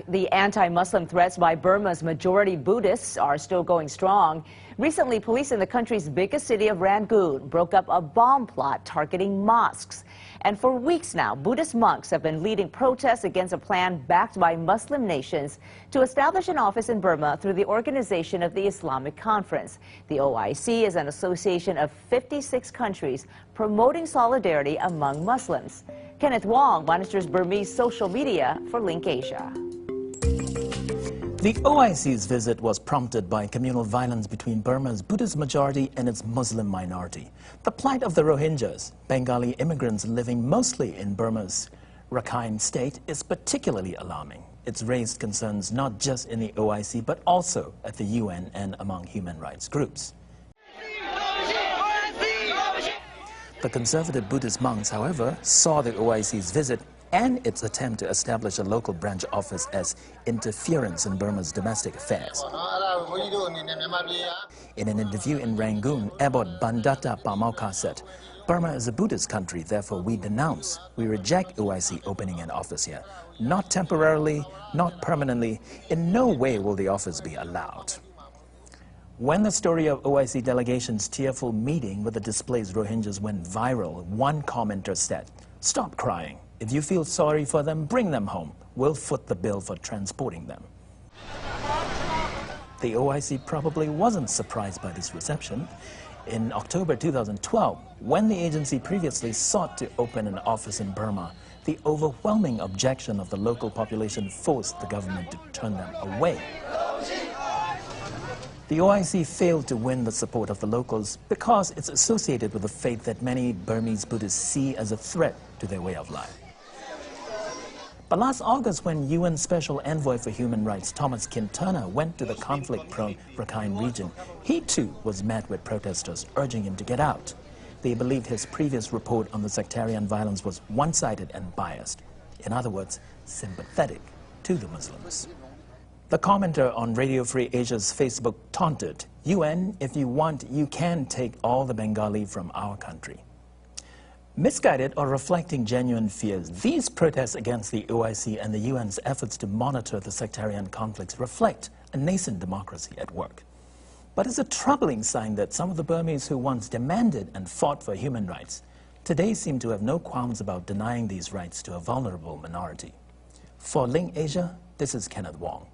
The anti-Muslim threats by Burma's majority Buddhists are still going strong. Recently, police in the country's biggest city of Rangoon broke up a bomb plot targeting mosques. And for weeks now, Buddhist monks have been leading protests against a plan backed by Muslim nations to establish an office in Burma through the Organization of the Islamic Conference. The OIC is an association of 56 countries promoting solidarity among Muslims. Kenneth Wong monitors Burmese social media for LinkAsia. The OIC's visit was prompted by communal violence between Burma's Buddhist majority and its Muslim minority. The plight of the Rohingyas, Bengali immigrants living mostly in Burma's Rakhine state, is particularly alarming. It's raised concerns not just in the OIC but also at the UN and among human rights groups. The conservative Buddhist monks, however, saw the OIC's visit and its attempt to establish a local branch office as interference in Burma's domestic affairs. In an interview in Rangoon, Abbot Bandata Pamauka said, "Burma is a Buddhist country, therefore we reject OIC opening an office here. Not temporarily, not permanently, in no way will the office be allowed." When the story of OIC delegation's tearful meeting with the displaced Rohingyas went viral, one commenter said, "Stop crying. If you feel sorry for them, bring them home. We'll foot the bill for transporting them." The OIC probably wasn't surprised by this reception. In October 2012, when the agency previously sought to open an office in Burma, the overwhelming objection of the local population forced the government to turn them away. The OIC failed to win the support of the locals because it's associated with a faith that many Burmese Buddhists see as a threat to their way of life. But last August, when UN Special Envoy for Human Rights Thomas Quintana went to the conflict-prone Rakhine region, he too was met with protesters urging him to get out. They believed his previous report on the sectarian violence was one-sided and biased. In other words, sympathetic to the Muslims. The commenter on Radio Free Asia's Facebook taunted, "UN, if you want, you can take all the Bengali from our country." Misguided or reflecting genuine fears, these protests against the OIC and the UN's efforts to monitor the sectarian conflicts reflect a nascent democracy at work. But it's a troubling sign that some of the Burmese who once demanded and fought for human rights today seem to have no qualms about denying these rights to a vulnerable minority. For LinkAsia, this is Kenneth Wong.